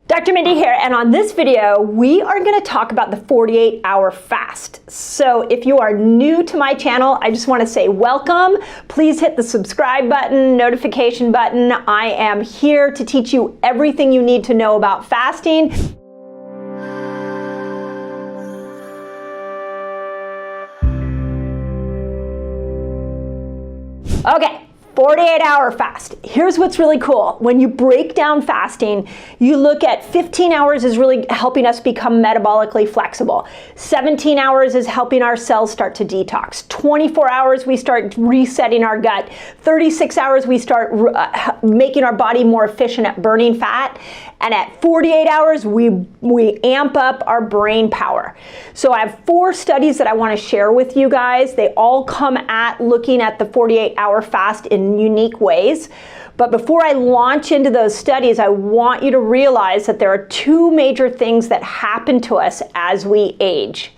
Dr. Mindy here, and on this video, we are going to talk about the 48-hour fast. So if you are new to my channel, I just want to say welcome. Please hit the subscribe button, notification button. I am here to teach you everything you need to know about fasting. Okay. 48-hour fast. Here's what's really cool. When you break down fasting, you look at 15 hours is really helping us become metabolically flexible. 17 hours is helping our cells start to detox. 24 hours, we start resetting our gut. 36 hours, we start making our body more efficient at burning fat. And at 48 hours, we amp up our brain power. So I have 4 studies that I want to share with you guys. They all come at looking at the 48-hour fast in unique ways. But before I launch into those studies, I want you to realize that there are 2 major things that happen to us as we age.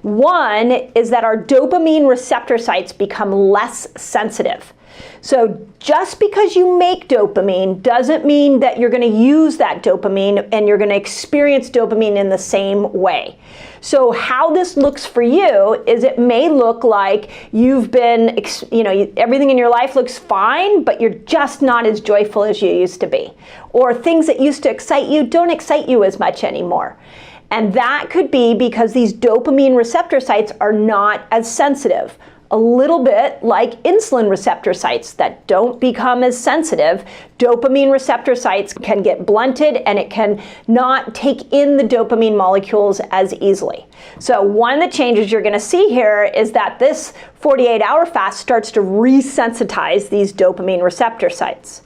One is that our dopamine receptor sites become less sensitive. So just because you make dopamine doesn't mean that you're going to use that dopamine and you're going to experience dopamine in the same way. So how this looks for you is it may look like you've been, everything in your life looks fine, but you're just not as joyful as you used to be. Or things that used to excite you don't excite you as much anymore. And that could be because these dopamine receptor sites are not as sensitive. A little bit like insulin receptor sites that don't become as sensitive. Dopamine receptor sites can get blunted and it can not take in the dopamine molecules as easily. So one of the changes you're going to see here is that this 48-hour fast starts to resensitize these dopamine receptor sites.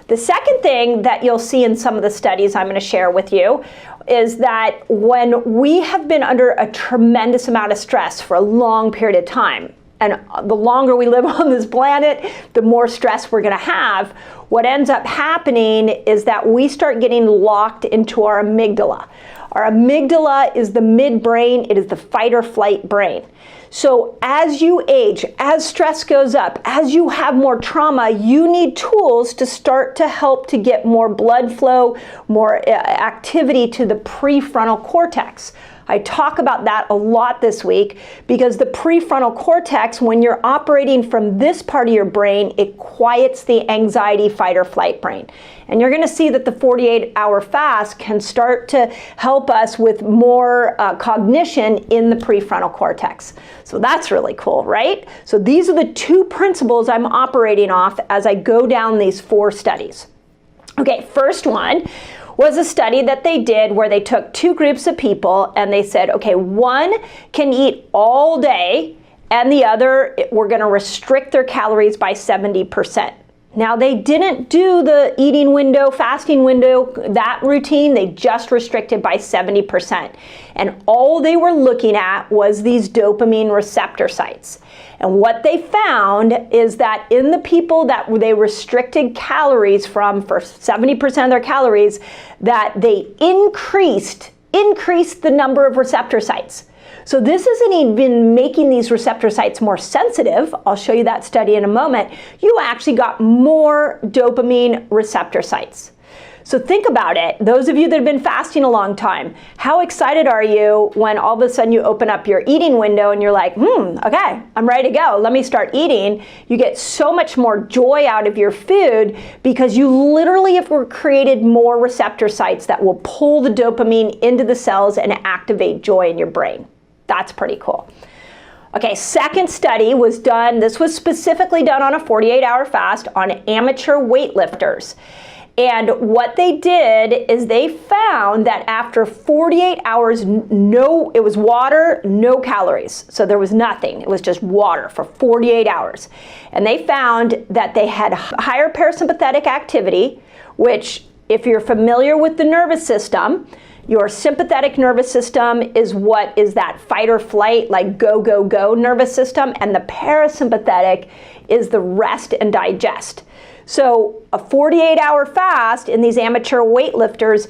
The second thing that you'll see in some of the studies I'm going to share with you is that when we have been under a tremendous amount of stress for a long period of time, and the longer we live on this planet, the more stress we're going to have. What ends up happening is that we start getting locked into our amygdala. Our amygdala is the midbrain. It is the fight or flight brain. So as you age, as stress goes up, as you have more trauma, you need tools to start to help to get more blood flow, more activity to the prefrontal cortex. I talk about that a lot this week because the prefrontal cortex, when you're operating from this part of your brain, it quiets the anxiety fight or flight brain. And you're going to see that the 48-hour fast can start to help us with more cognition in the prefrontal cortex. So that's really cool, right? So these are the 2 principles I'm operating off as I go down these 4 studies. Okay, first one was a study that they did where they took 2 groups of people and they said, okay, one can eat all day and the other, we're going to restrict their calories by 70%. Now they didn't do the eating window, fasting window, that routine, they just restricted by 70%. And all they were looking at was these dopamine receptor sites. And what they found is that in the people that they restricted calories from for 70% of their calories, that they increased the number of receptor sites. So this isn't even making these receptor sites more sensitive. I'll show you that study in a moment. You actually got more dopamine receptor sites. So think about it. Those of you that have been fasting a long time, how excited are you when all of a sudden you open up your eating window and you're like, okay, I'm ready to go. Let me start eating. You get so much more joy out of your food because you literally have created more receptor sites that will pull the dopamine into the cells and activate joy in your brain. That's pretty cool. Okay, second study was done, this was specifically done on a 48-hour fast on amateur weightlifters. And what they did is they found that after 48 hours, it was water, no calories. So there was nothing. It was just water for 48 hours. And they found that they had higher parasympathetic activity, which if you're familiar with the nervous system, your sympathetic nervous system is what is that fight or flight, like go, go, go nervous system. And the parasympathetic is the rest and digest. So a 48-hour fast in these amateur weightlifters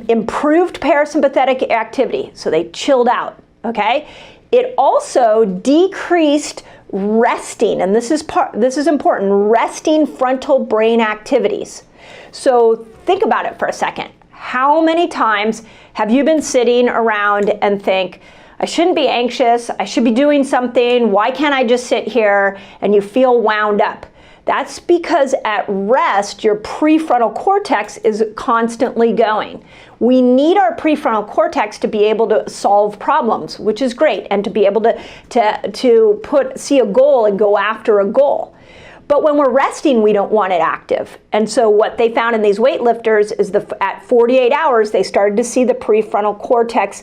improved parasympathetic activity. So they chilled out, okay? It also decreased resting, and this is important, resting frontal brain activities. So think about it for a second. How many times have you been sitting around and think, I shouldn't be anxious, I should be doing something, why can't I just sit here? And you feel wound up. That's because at rest, your prefrontal cortex is constantly going. We need our prefrontal cortex to be able to solve problems, which is great, and to be able to see a goal and go after a goal. But when we're resting, we don't want it active. And so what they found in these weightlifters is at 48 hours, they started to see the prefrontal cortex,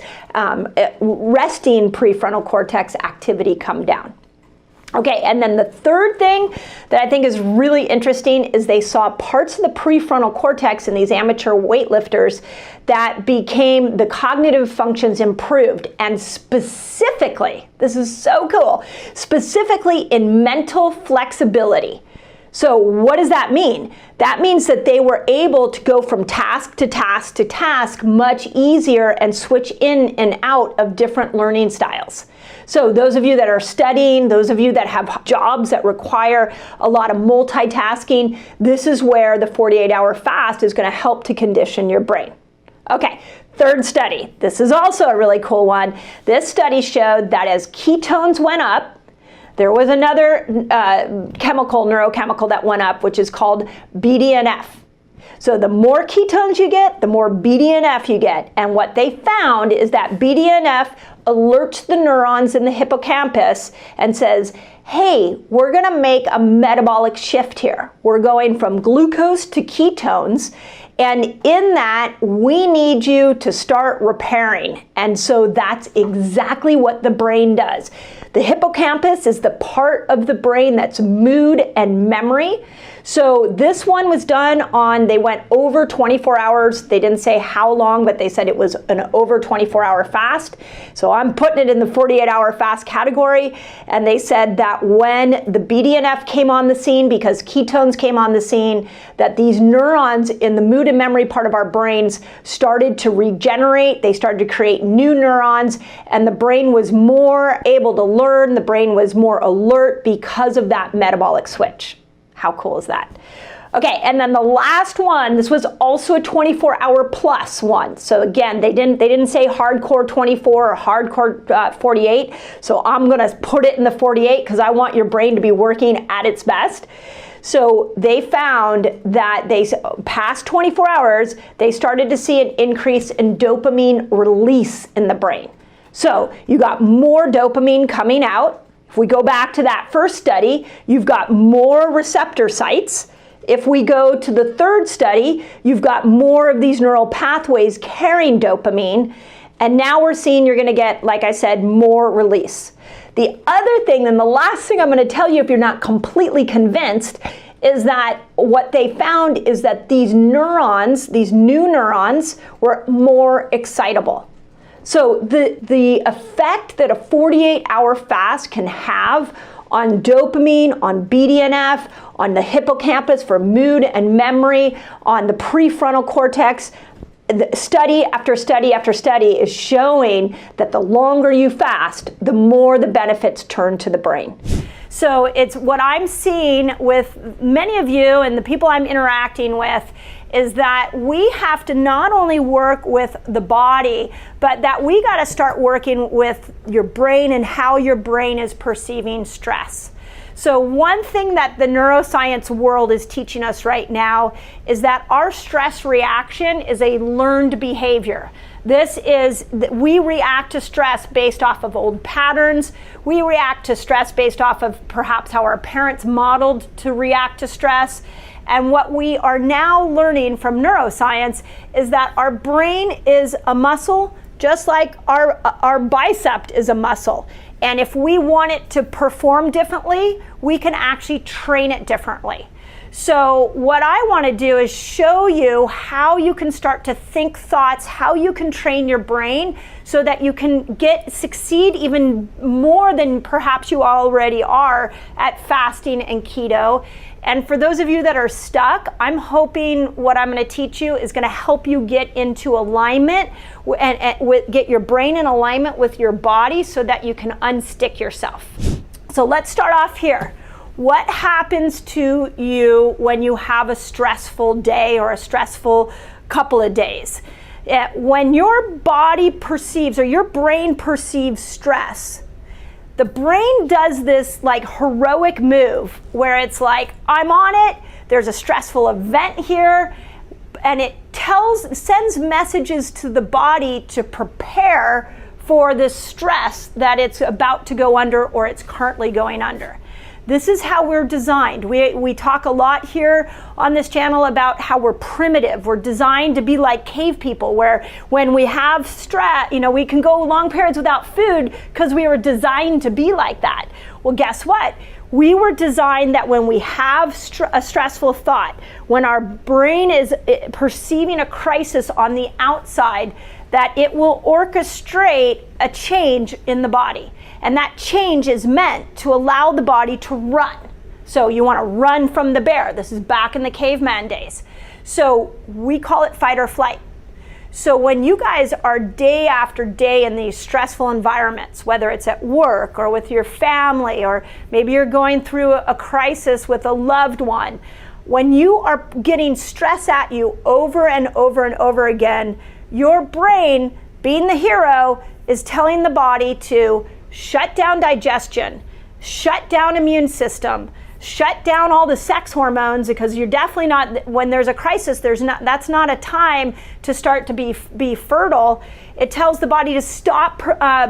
resting prefrontal cortex activity come down. Okay, and then the third thing that I think is really interesting is they saw parts of the prefrontal cortex in these amateur weightlifters that became, the cognitive functions improved, and specifically, this is so cool, specifically in mental flexibility. So what does that mean? That means that they were able to go from task to task to task much easier and switch in and out of different learning styles. So those of you that are studying, those of you that have jobs that require a lot of multitasking, this is where the 48-hour fast is going to help to condition your brain. Okay, third study. This is also a really cool one. This study showed that as ketones went up, there was another neurochemical that went up, which is called BDNF. So the more ketones you get, the more BDNF you get. And what they found is that BDNF alerts the neurons in the hippocampus and says, hey, we're gonna make a metabolic shift here. We're going from glucose to ketones, and in that, we need you to start repairing. And so that's exactly what the brain does. The hippocampus is the part of the brain that's mood and memory. So this one was done on, they went over 24 hours. They didn't say how long, but they said it was an over 24-hour fast. So I'm putting it in the 48-hour fast category. And they said that when the BDNF came on the scene, because ketones came on the scene, that these neurons in the mood and memory part of our brains started to regenerate. They started to create new neurons, and the brain was more able to learn. The brain was more alert because of that metabolic switch. How cool is that? Okay, and then the last one, this was also a 24-hour plus one. So again, they didn't say hardcore 24 or hardcore 48. So I'm gonna put it in the 48 because I want your brain to be working at its best. So they found that past 24 hours, they started to see an increase in dopamine release in the brain. So you got more dopamine coming out. If we go back to that first study, you've got more receptor sites. If we go to the third study, you've got more of these neural pathways carrying dopamine. And now we're seeing you're going to get, like I said, more release. The other thing, and the last thing I'm going to tell you if you're not completely convinced, is that what they found is that these neurons, these new neurons, were more excitable. So the effect that a 48-hour fast can have on dopamine, on BDNF, on the hippocampus for mood and memory, on the prefrontal cortex, the study after study after study is showing that the longer you fast, the more the benefits turn to the brain. So it's what I'm seeing with many of you and the people I'm interacting with is that we have to not only work with the body, but that we got to start working with your brain and how your brain is perceiving stress. So one thing that the neuroscience world is teaching us right now is that our stress reaction is a learned behavior. This is, we react to stress based off of old patterns. We react to stress based off of perhaps how our parents modeled to react to stress. And what we are now learning from neuroscience is that our brain is a muscle, just like our bicep is a muscle. And if we want it to perform differently, we can actually train it differently. So what I want to do is show you how you can start to think thoughts, how you can train your brain so that you can succeed even more than perhaps you already are at fasting and keto. And for those of you that are stuck, I'm hoping what I'm going to teach you is going to help you get into alignment and get your brain in alignment with your body so that you can unstick yourself. So let's start off here. What happens to you when you have a stressful day or a stressful couple of days. When your body perceives, or your brain perceives stress, the brain does this like heroic move where it's like, I'm on it, there's a stressful event here, and it sends messages to the body to prepare for this stress that it's about to go under or it's currently going under. This is how we're designed. We talk a lot here on this channel about how we're primitive. We're designed to be like cave people, where when we have stress, we can go long periods without food because we were designed to be like that. Well, guess what? We were designed that when we have a stressful thought, when our brain is perceiving a crisis on the outside, that it will orchestrate a change in the body. And that change is meant to allow the body to run. So you want to run from the bear. This is back in the caveman days. So we call it fight or flight. So when you guys are day after day in these stressful environments, whether it's at work or with your family, or maybe you're going through a crisis with a loved one, when you are getting stress at you over and over and over again, your brain, being the hero, is telling the body to shut down digestion, shut down immune system, shut down all the sex hormones, because you're definitely not, when there's a crisis, that's not a time to start to be fertile. It tells the body to stop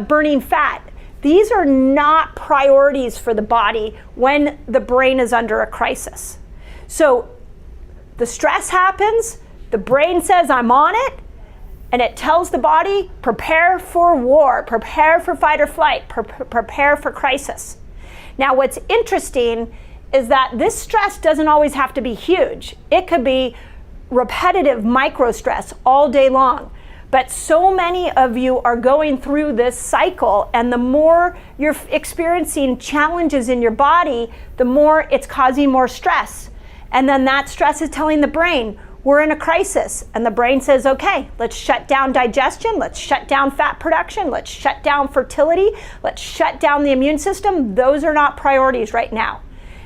burning fat. These are not priorities for the body when the brain is under a crisis. So the stress happens, the brain says, I'm on it, and it tells the body, prepare for war, prepare for fight or flight, prepare for crisis. Now, what's interesting is that this stress doesn't always have to be huge. It could be repetitive micro stress all day long. But so many of you are going through this cycle, and the more you're experiencing challenges in your body, the more it's causing more stress. And then that stress is telling the brain, we're in a crisis. And the brain says, okay, let's shut down digestion, let's shut down fat production, let's shut down fertility, let's shut down the immune system. Those are not priorities right now.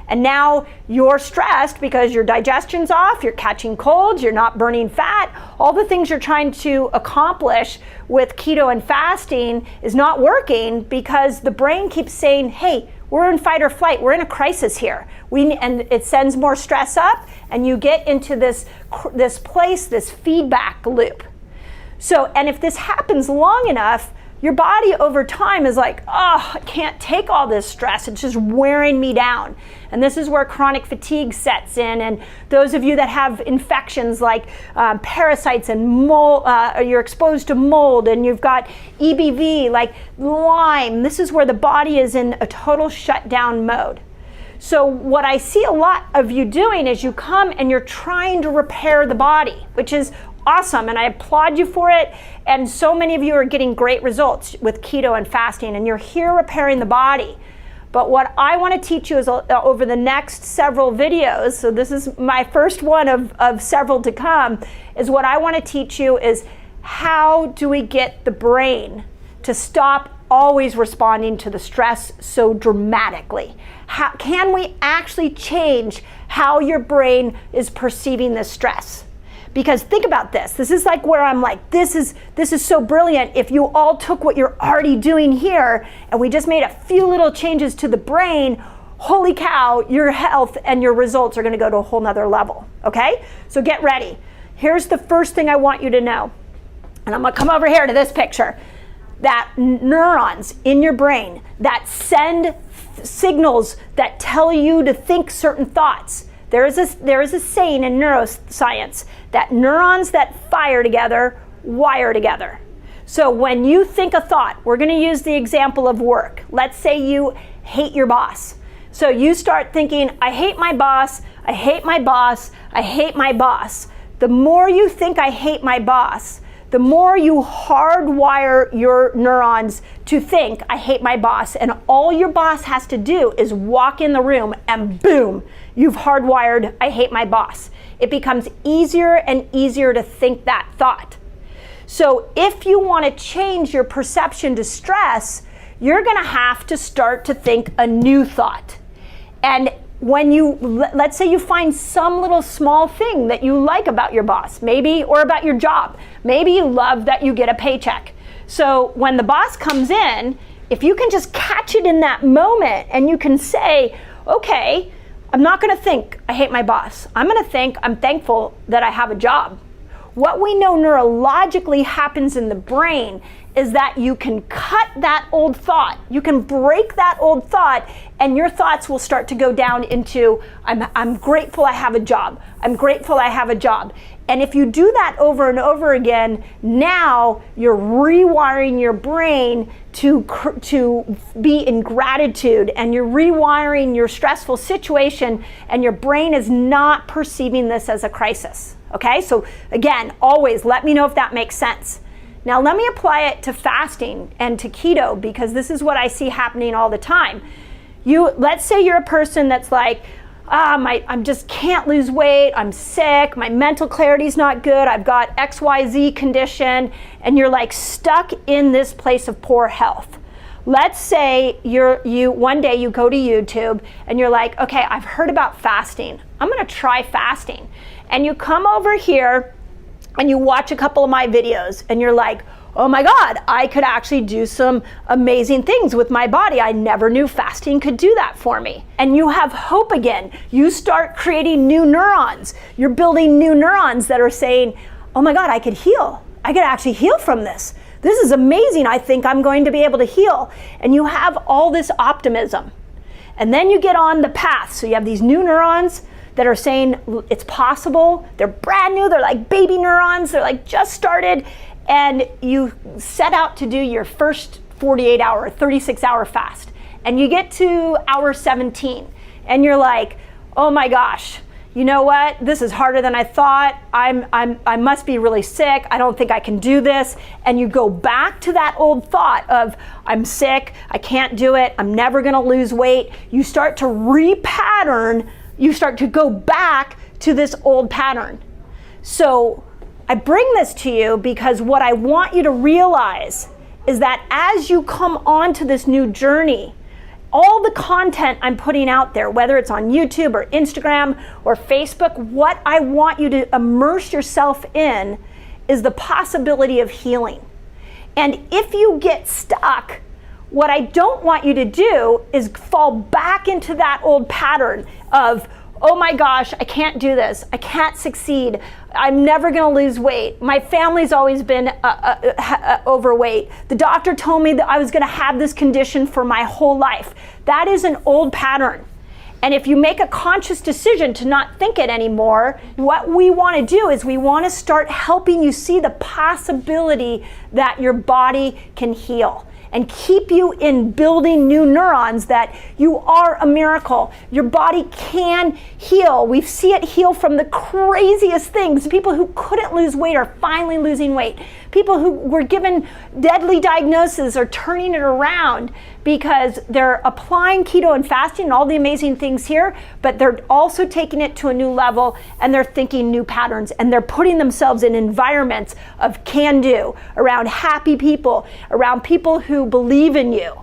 And now you're stressed because your digestion's off, you're catching colds, you're not burning fat. All the things you're trying to accomplish with keto and fasting is not working because the brain keeps saying, hey, we're in fight or flight, we're in a crisis here. And it sends more stress up, and you get into this feedback loop. So, and if this happens long enough, your body over time is like, oh, I can't take all this stress. It's just wearing me down. And this is where chronic fatigue sets in. And those of you that have infections like parasites and mold, you're exposed to mold, and you've got EBV, like Lyme, this is where the body is in a total shutdown mode. So what I see a lot of you doing is you come and you're trying to repair the body, which is awesome, and I applaud you for it. And so many of you are getting great results with keto and fasting, and you're here repairing the body. But what I want to teach you is over the next several videos, so this is my first one of several to come, is what I want to teach you is how do we get the brain to stop always responding to the stress so dramatically? How can we actually change how your brain is perceiving this stress? Because think about this. This is like where I'm like, this is so brilliant. If you all took what you're already doing here and we just made a few little changes to the brain, holy cow, your health and your results are going to go to a whole nother level. Okay? So get ready. Here's the first thing I want you to know. And I'm going to come over here to this picture. That neurons in your brain that send signals that tell you to think certain thoughts. There is a saying in neuroscience that neurons that fire together wire together. So when you think a thought, we're going to use the example of work. Let's say you hate your boss. So you start thinking, I hate my boss, I hate my boss, I hate my boss. The more you think I hate my boss, the more you hardwire your neurons to think, I hate my boss. And all your boss has to do is walk in the room and boom, you've hardwired, I hate my boss. It becomes easier and easier to think that thought. So if you want to change your perception to stress, you're going to have to start to think a new thought. And let's say you find some little small thing that you like about your boss, maybe, or about your job. Maybe you love that you get a paycheck. So when the boss comes in, if you can just catch it in that moment and you can say, okay, I'm not gonna think I hate my boss. I'm gonna think I'm thankful that I have a job. What we know neurologically happens in the brain is that you can cut that old thought. You can break that old thought, and your thoughts will start to go down into, I'm grateful I have a job. I'm grateful I have a job. And if you do that over and over again, now you're rewiring your brain to be in gratitude, and you're rewiring your stressful situation, and your brain is not perceiving this as a crisis. Okay, so again, always let me know if that makes sense. Now let me apply it to fasting and to keto, because this is what I see happening all the time. Let's say you're a person that's like, I just can't lose weight, I'm sick, my mental clarity's not good, I've got XYZ condition, and you're like stuck in this place of poor health. Let's say one day you go to YouTube and you're like, okay, I've heard about fasting. I'm gonna try fasting. And you come over here and you watch a couple of my videos and you're like, oh my God, I could actually do some amazing things with my body. I never knew fasting could do that for me. And you have hope again. You start creating new neurons. You're building new neurons that are saying, oh my God, I could heal. I could actually heal from this. This is amazing. I think I'm going to be able to heal. And you have all this optimism. And then you get on the path. So you have these new neurons that are saying it's possible. They're brand new. They're like baby neurons. They're like just started. And you set out to do your first 48-hour, 36-hour fast. And you get to hour 17 and you're like, oh my gosh, you know what? This is harder than I thought. I must be really sick. I don't think I can do this. And you go back to that old thought of, I'm sick, I can't do it, I'm never gonna lose weight. You start to repattern, you start to go back to this old pattern. So I bring this to you because what I want you to realize is that as you come onto this new journey, all the content I'm putting out there, whether it's on YouTube or Instagram or Facebook, what I want you to immerse yourself in is the possibility of healing. And if you get stuck, what I don't want you to do is fall back into that old pattern of, oh my gosh, I can't do this, I can't succeed, I'm never gonna lose weight, my family's always been overweight, the doctor told me that I was gonna have this condition for my whole life. That is an old pattern. And if you make a conscious decision to not think it anymore, what we wanna do is we wanna start helping you see the possibility that your body can heal and keep you in building new neurons, that you are a miracle. Your body can heal. We see it heal from the craziest things. People who couldn't lose weight are finally losing weight. People who were given deadly diagnoses are turning it around because they're applying keto and fasting and all the amazing things here, but they're also taking it to a new level and they're thinking new patterns and they're putting themselves in environments of can-do, around happy people, around people who believe in you.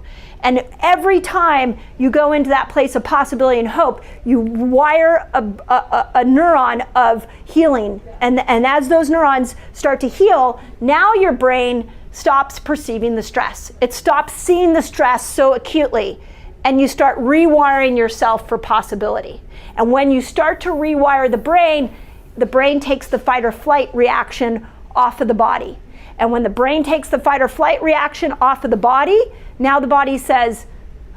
And every time you go into that place of possibility and hope, you wire a neuron of healing. And as those neurons start to heal, now your brain stops perceiving the stress. It stops seeing the stress so acutely. And you start rewiring yourself for possibility. And when you start to rewire the brain takes the fight or flight reaction off of the body. And when the brain takes the fight or flight reaction off of the body, now the body says,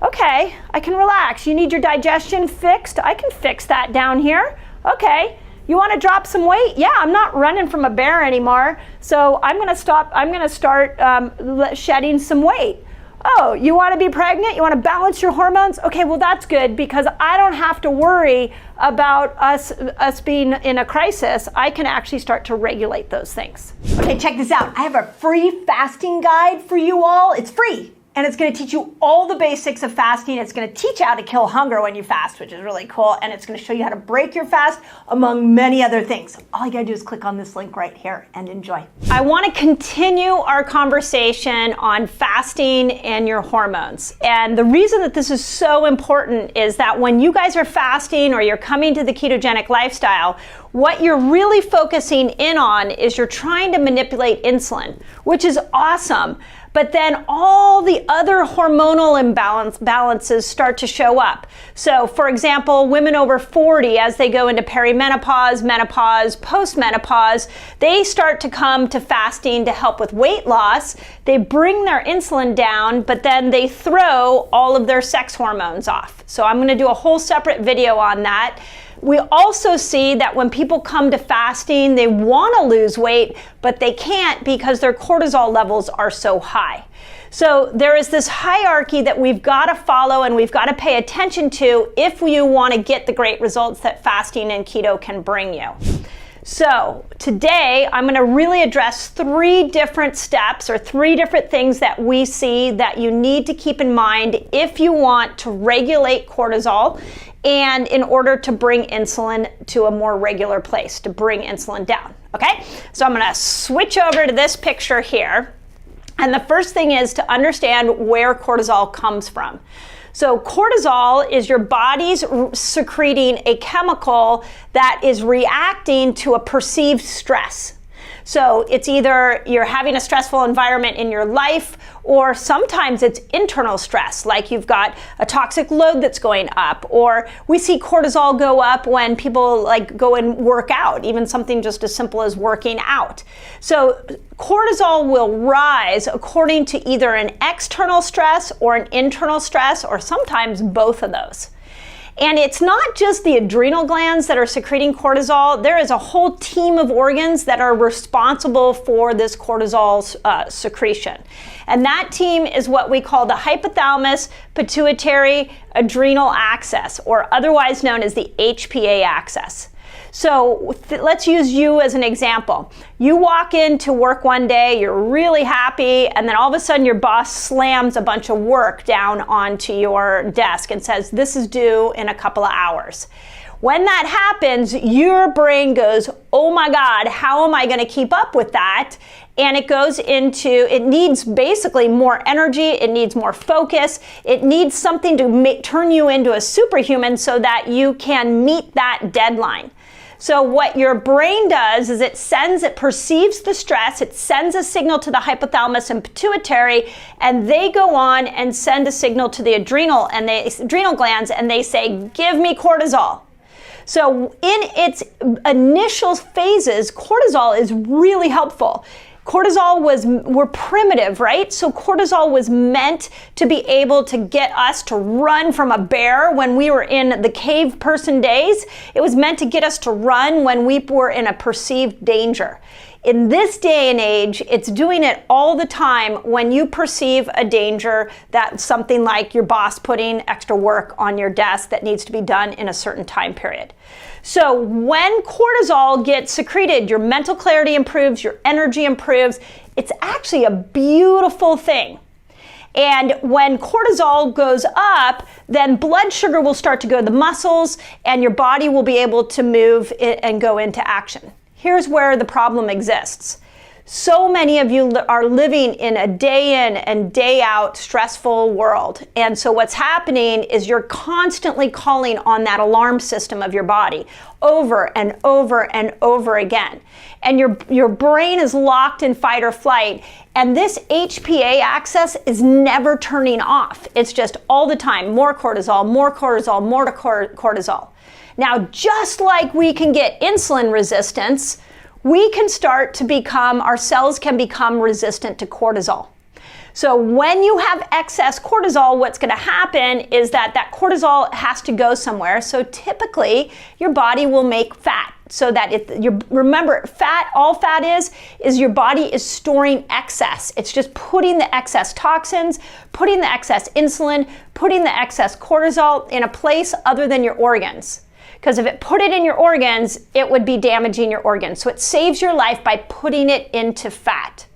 okay, I can relax. You need your digestion fixed? I can fix that down here. Okay, you want to drop some weight? Yeah, I'm not running from a bear anymore. So I'm going to start shedding some weight. Oh, you want to be pregnant? You want to balance your hormones? Okay, well that's good because I don't have to worry about us being in a crisis. I can actually start to regulate those things. Okay, check this out. I have a free fasting guide for you all. It's free. And it's going to teach you all the basics of fasting. It's going to teach you how to kill hunger when you fast, which is really cool. And it's going to show you how to break your fast, among many other things. All you got to do is click on this link right here and enjoy. I want to continue our conversation on fasting and your hormones. And the reason that this is so important is that when you guys are fasting or you're coming to the ketogenic lifestyle, what you're really focusing in on is you're trying to manipulate insulin, which is awesome. But then all the other hormonal imbalances start to show up. So for example, women over 40, as they go into perimenopause, menopause, postmenopause, they start to come to fasting to help with weight loss. They bring their insulin down, but then they throw all of their sex hormones off. So I'm going to do a whole separate video on that. We also see that when people come to fasting, they want to lose weight, but they can't because their cortisol levels are so high. So there is this hierarchy that we've got to follow and we've got to pay attention to if you want to get the great results that fasting and keto can bring you. So today I'm going to really address 3 different steps or 3 different things that we see that you need to keep in mind if you want to regulate cortisol and in order to bring insulin to a more regular place, to bring insulin down, okay? So I'm going to switch over to this picture here. And the first thing is to understand where cortisol comes from. So cortisol is your body's secreting a chemical that is reacting to a perceived stress. So it's either you're having a stressful environment in your life, or sometimes it's internal stress, like you've got a toxic load that's going up, or we see cortisol go up when people like go and work out, even something just as simple as working out. So cortisol will rise according to either an external stress or an internal stress, or sometimes both of those. And it's not just the adrenal glands that are secreting cortisol. There is a whole team of organs that are responsible for this cortisol secretion. And that team is what we call the hypothalamus pituitary adrenal axis, or otherwise known as the HPA axis. So let's use you as an example. You walk into work one day, you're really happy, and then all of a sudden your boss slams a bunch of work down onto your desk and says, this is due in a couple of hours. When that happens, your brain goes, oh my God, how am I going to keep up with that? And it goes into, it needs basically more energy, it needs more focus, it needs something to turn you into a superhuman so that you can meet that deadline. So what your brain does is it perceives the stress, it sends a signal to the hypothalamus and pituitary, and they go on and send a signal to the adrenal glands, and they say, give me cortisol. So in its initial phases, cortisol is really helpful. We're primitive, right? So cortisol was meant to be able to get us to run from a bear when we were in the cave person days. It was meant to get us to run when we were in a perceived danger. In this day and age, it's doing it all the time when you perceive a danger, that's something like your boss putting extra work on your desk that needs to be done in a certain time period. So when cortisol gets secreted, your mental clarity improves, your energy improves. It's actually a beautiful thing. And when cortisol goes up, then blood sugar will start to go to the muscles and your body will be able to move and go into action. Here's where the problem exists. So many of you are living in a day in and day out stressful world. And so what's happening is you're constantly calling on that alarm system of your body over and over and over again. And your brain is locked in fight or flight. And this HPA axis is never turning off. It's just all the time, more cortisol, more cortisol, more cortisol. Now, just like we can get insulin resistance, we can start to our cells can become resistant to cortisol. So when you have excess cortisol, what's going to happen is that cortisol has to go somewhere. So typically, your body will make fat. So that remember, all fat is your body is storing excess. It's just putting the excess toxins, putting the excess insulin, putting the excess cortisol in a place other than your organs. Because if it put it in your organs, it would be damaging your organs. So it saves your life by putting it into fat.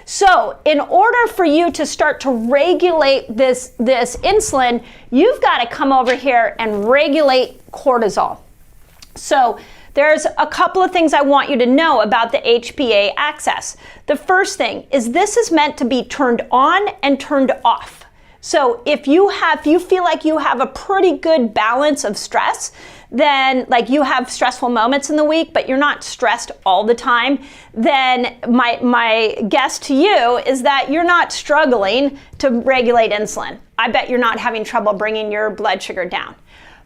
So in order for you to start to regulate this insulin, you've got to come over here and regulate cortisol. So there's a couple of things I want you to know about the HPA axis. The first thing is this is meant to be turned on and turned off. So if you feel like you have a pretty good balance of stress, then like you have stressful moments in the week, but you're not stressed all the time, then my guess to you is that you're not struggling to regulate insulin. I bet you're not having trouble bringing your blood sugar down.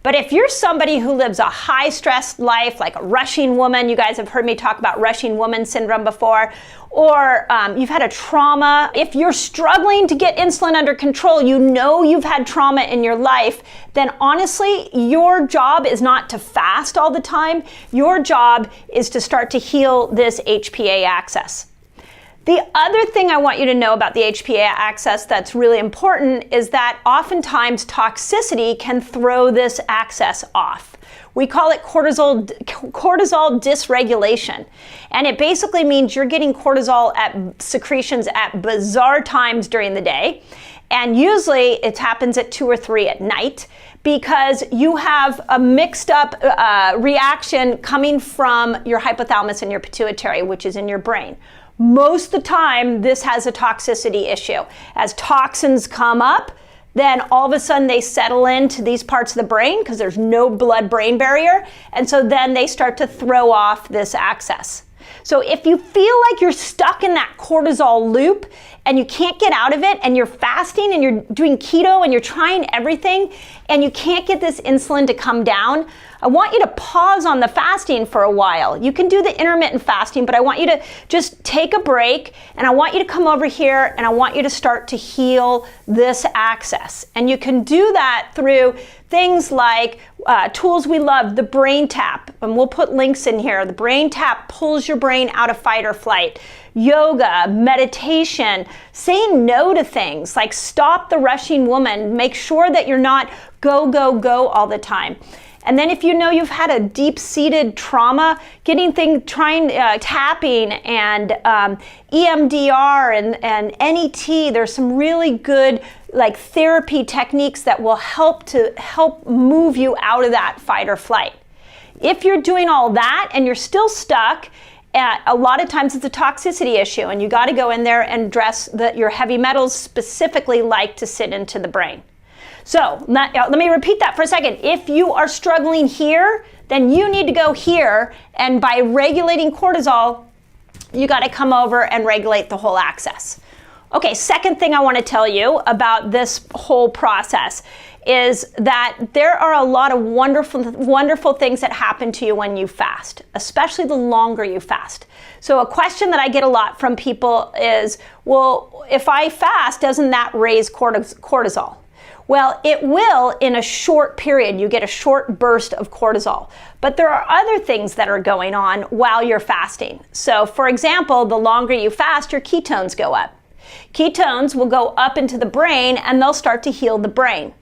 But if you're somebody who lives a high stress life, like a rushing woman, you guys have heard me talk about rushing woman syndrome before, or you've had a trauma, if you're struggling to get insulin under control, you know you've had trauma in your life, then honestly, your job is not to fast all the time. Your job is to start to heal this HPA axis. The other thing I want you to know about the HPA axis that's really important is that oftentimes toxicity can throw this axis off. We call it cortisol dysregulation. And it basically means you're getting cortisol secretions at bizarre times during the day. And usually it happens at 2 or 3 at night because you have a mixed up reaction coming from your hypothalamus and your pituitary, which is in your brain. Most of the time, this has a toxicity issue. As toxins come up, then all of a sudden they settle into these parts of the brain because there's no blood-brain barrier, and so then they start to throw off this axis. So if you feel like you're stuck in that cortisol loop and you can't get out of it and you're fasting and you're doing keto and you're trying everything and you can't get this insulin to come down, I want you to pause on the fasting for a while. You can do the intermittent fasting, but I want you to just take a break and I want you to come over here and I want you to start to heal this axis. And you can do that through things like tools we love, the brain tap, and we'll put links in here. The brain tap pulls your brain out of fight or flight. Yoga, meditation, saying no to things like stop the rushing woman, make sure that you're not go, go, go all the time. And then if you know you've had a deep-seated trauma, tapping and EMDR and NET, there's some really good like therapy techniques that will help move you out of that fight or flight. If you're doing all that and you're still stuck, a lot of times it's a toxicity issue and you got to go in there and address that your heavy metals specifically like to sit into the brain. So let me repeat that for a second. If you are struggling here, then you need to go here, and by regulating cortisol, you got to come over and regulate the whole axis. Okay, second thing I want to tell you about this whole process is that there are a lot of wonderful things that happen to you when you fast, especially the longer you fast. So a question that I get a lot from people is, well, if I fast, doesn't that raise cortisol? Well, it will in a short period. You get a short burst of cortisol. But there are other things that are going on while you're fasting. So for example, the longer you fast, your ketones go up. Ketones will go up into the brain and they'll start to heal the brain.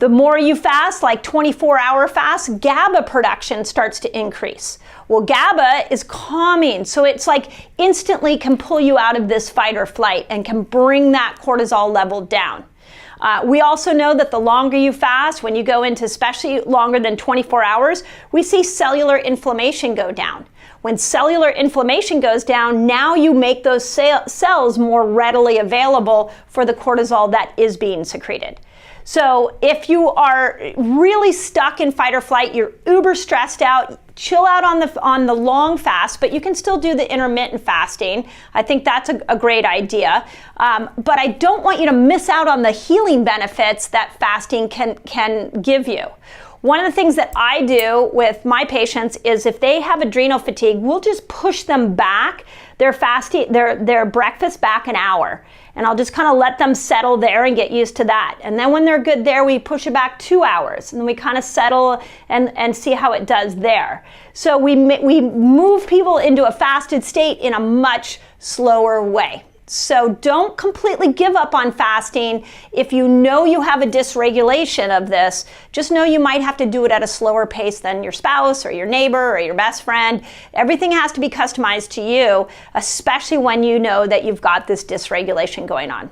The more you fast, like 24-hour fast, GABA production starts to increase. Well, GABA is calming, so it's like instantly can pull you out of this fight or flight and can bring that cortisol level down. We also know that the longer you fast, when you go into especially longer than 24 hours, we see cellular inflammation go down. When cellular inflammation goes down, now you make those cells more readily available for the cortisol that is being secreted. So if you are really stuck in fight or flight, you're uber stressed out, chill out on the long fast, but you can still do the intermittent fasting. I think that's a great idea. But I don't want you to miss out on the healing benefits that fasting can give you. One of the things that I do with my patients is if they have adrenal fatigue, we'll just push them back, their breakfast back an hour. And I'll just kind of let them settle there and get used to that. And then when they're good there, we push it back 2 hours. And then we kind of settle and see how it does there. So we move people into a fasted state in a much slower way. So don't completely give up on fasting. If you know you have a dysregulation of this, just know you might have to do it at a slower pace than your spouse or your neighbor or your best friend. Everything has to be customized to you, especially when you know that you've got this dysregulation going on.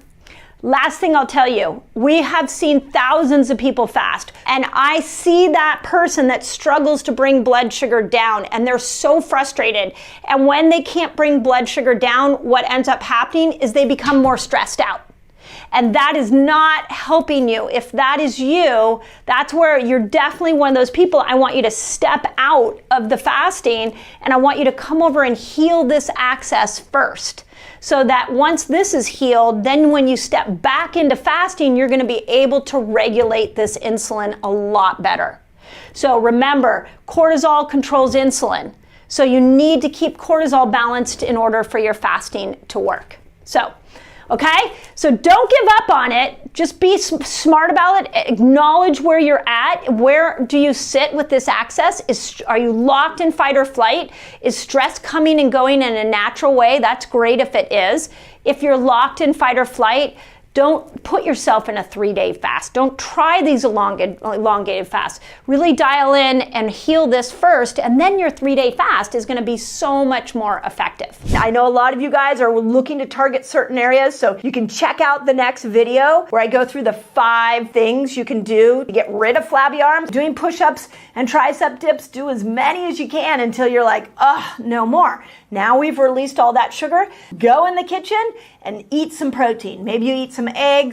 Last thing I'll tell you, we have seen thousands of people fast, and I see that person that struggles to bring blood sugar down, and they're so frustrated. And when they can't bring blood sugar down, what ends up happening is they become more stressed out. And that is not helping you. If that is you, that's where you're definitely one of those people. I want you to step out of the fasting, and I want you to come over and heal this axis first. So that once this is healed, then when you step back into fasting, you're going to be able to regulate this insulin a lot better. So remember, cortisol controls insulin. So you need to keep cortisol balanced in order for your fasting to work. Okay? So don't give up on it. Just be smart about it. Acknowledge where you're at. Where do you sit with this axis? Are you locked in fight or flight? Is stress coming and going in a natural way? That's great if it is. If you're locked in fight or flight, don't put yourself in a 3-day fast. Don't try these elongated fasts. Really dial in and heal this first, and then your 3-day fast is going to be so much more effective. I know a lot of you guys are looking to target certain areas, so you can check out the next video where I go through the 5 things you can do to get rid of flabby arms. Doing push-ups and tricep dips, do as many as you can until you're like, no more. Now we've released all that sugar. Go in the kitchen and eat some protein. Maybe you eat some eggs.